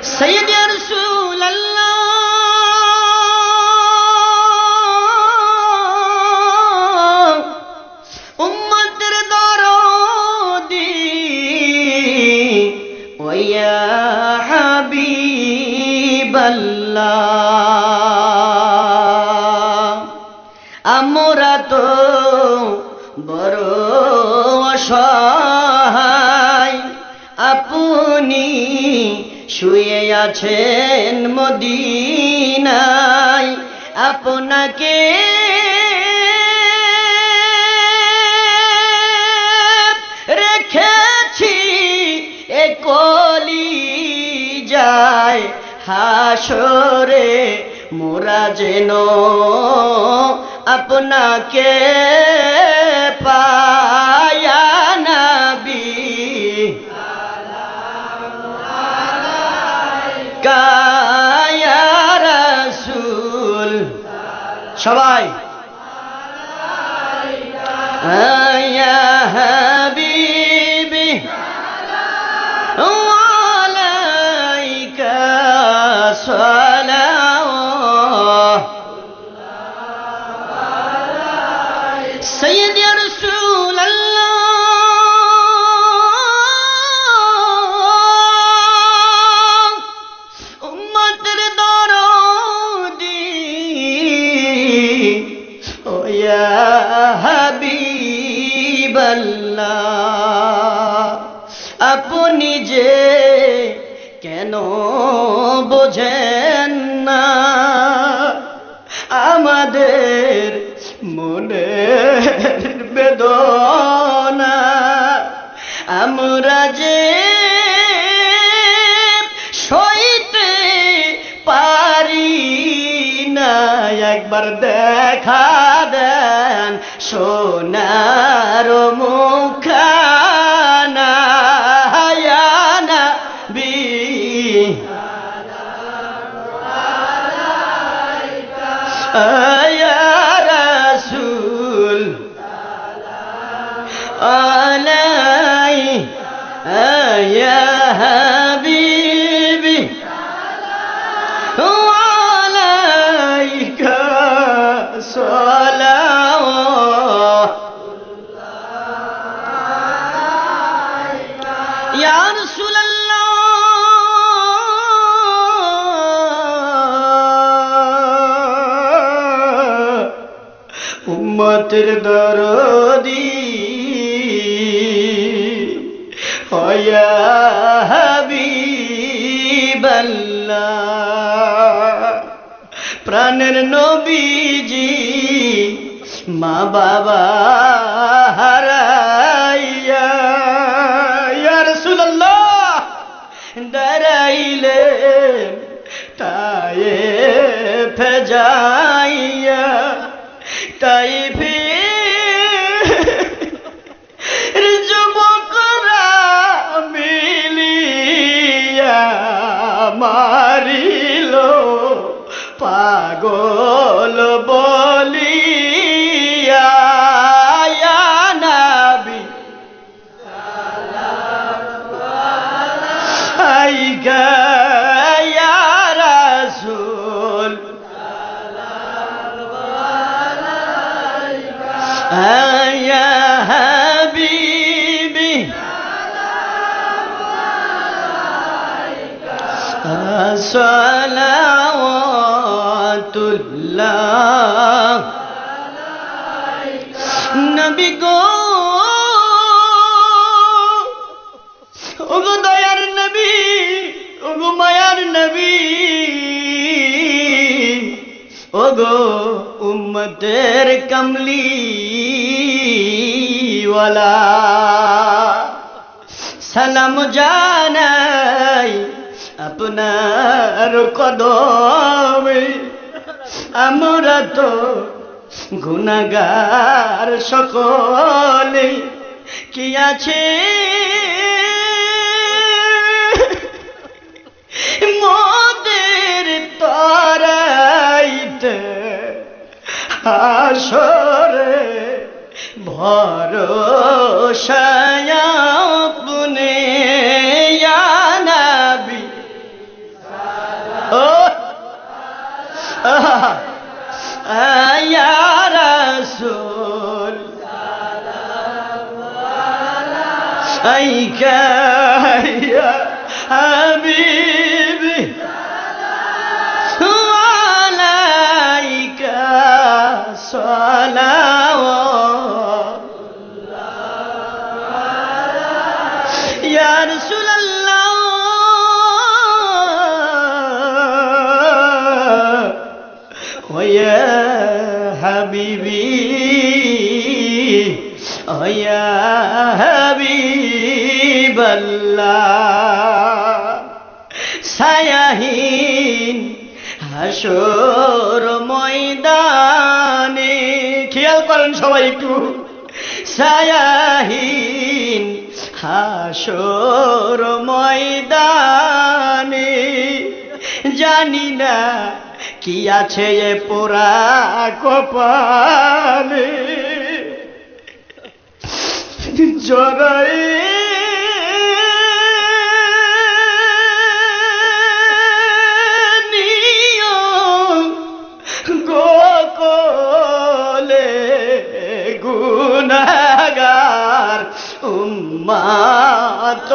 সাইয়্যিদি ইয়া রাসূলুল্লাহ উম্মতের দরদি ওয়া ইয়া হাবিবাল্লাহ আমরা তো বড় অসহায় আপনি শুয়ে আছেন মদিনায় আপনাকে রেখেছি এ কলিজায় হাসরে মোরা যেন আপনাকে পায়া নবী কায়া রাসূল সবাই ইয়া হাবিবি ওয়ালাইকা সালাম সাইয়্যিদি ইয়া রাসূলুল্লাহ উম্মতের দরদি ও ইয়া হাবিবাল্লাহ আপনি যে কেন বোঝেন না আমাদের মনের বেদনা আমরা যে সইতে পারি না একবার দেখা দেন সোনার মুখখানা ইয়া নবী ইয়া রাসূল ইয়া হাবিবি ওয়ালাইকা সালাম ইয়া রাসূলুল্লাহ উম্মতের দরদি ইয়া হাবিবাল্লাহ প্রাণের নবীজি মা বাবা হারাইয়া ইয়া রাসূলুল্লাহ দাঁড়াইলেন তায়েফে যাইয়া তাইফের যুবকরা মিলিয়া মারিল পাগল বলিয়া ইয়া নবী আইগা ইয়া রাসূল ইয়া হাবিবি সালাওয়াতুল্লাহ নবী গো ওগো দয়ার নবী ওগো মায়ার নবী ওগো উম্মতের কমলি ওয়ালা সালাম জানাই আপনার কদমে আমরা তো গুনাহগার সকলে কি আছে মোদের তরাইতে হাসরে ভরসায় আপনি ইয়া নবী রাসূল আইকা ইয়া হাবিবি আলাইকা সালাওয়াত ইয়া রাসূলুল্লাহ ওয়া ইয়া হাবিবি ওয়া ইয়া হাবিবাল্লাহ ছায়াহীন হাসর ময়দানে খেয়াল করেন সবাই একটু ছায়াহীন হাসর ময়দানে জানি না কি আছে এ পোড়া কপালে জড়াই গোকলে গুনাহগার উম্মত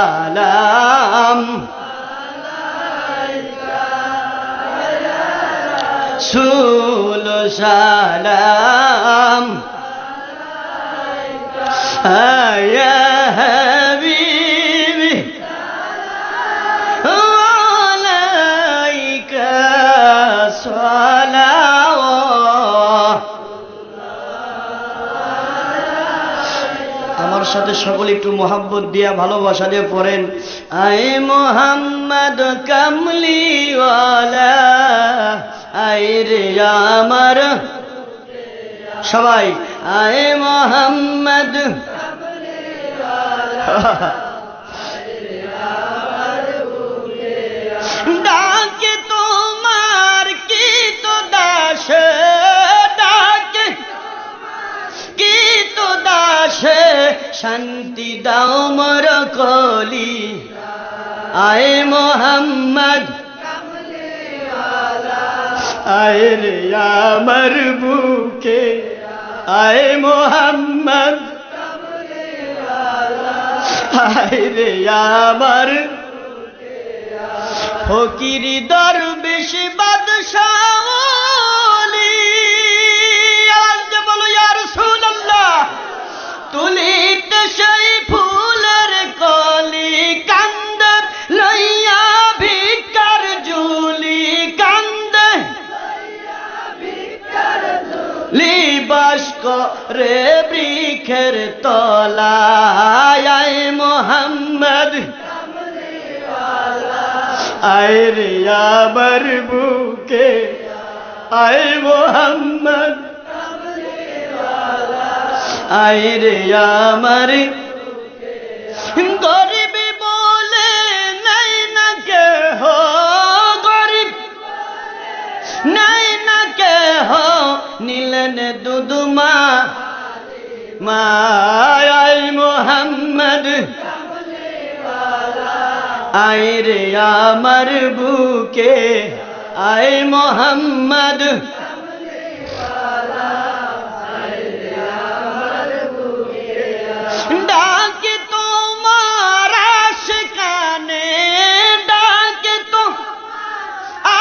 বিসালাম সুল সালাম আয়া হাবিবি আলাইকা সালাওয়াত আমার সাথে সকলে একটু মোহাব্বত দিয়া ভালোবাসা দিয়ে পড়েন আয় মোহাম্মদ কামলিওয়ালা আয় রে আমার সবাই আয় মোহাম্মদ ডাকে তোমার কি তো দাসে ডাকে কি তো দাসে শান্তি দাও মোর কলি আয় মোহাম্মদ আয় রে আমার বুকে আয় মোহাম্মদ আয় রে আমার ফকির দরবেশ বাদশাহ ওলি আওয়াজ বলো ইয়া রাসূলুল্লাহ তুলিতে সেই ফুলের কলি কান্দে লইয়া ভিকার ঝুলি কান্দে লিবাস করে বৃক্ষের তলায় আয় মোহাম্মদ আয় রে আমার বুকে আয় মোহাম্মদ আয় রে আমার গরিব বলে নাই না কেহ গরিব নাই না কেহ নীলেন দুদুমা মায় মোহাম্মদ আয় রে আমার বুকে আয় মোহাম্মদ ডাকে তোমার আশিকানে ডাকে তো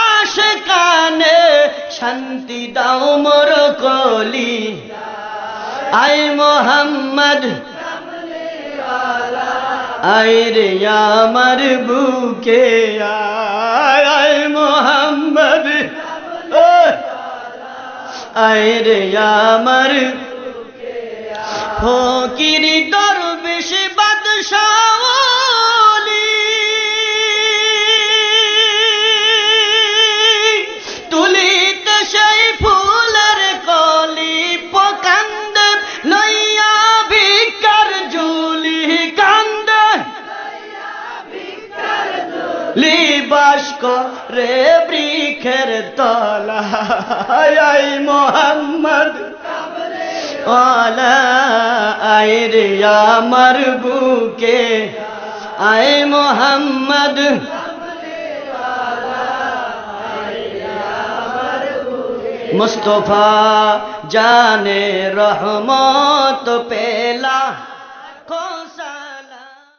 আশিকানে শান্তি দাও মোর কলি আয় মোহাম্মদ আয় রে আমার বুকে আয় মোহাম্মদ আয় রে আমার ফকির দরবেশ বাদশাহ ওলি তুলিতে সেই ফুলের কলি কান্দে লইয়া ভিকার ঝুলি কান্দে লিবাস করে বৃক্ষের তলায় মোহাম্মদ ওয়ালা আয় রে আমার বুকে আয় মোহাম্মদ মুস্তফা জানে রহমত পেলা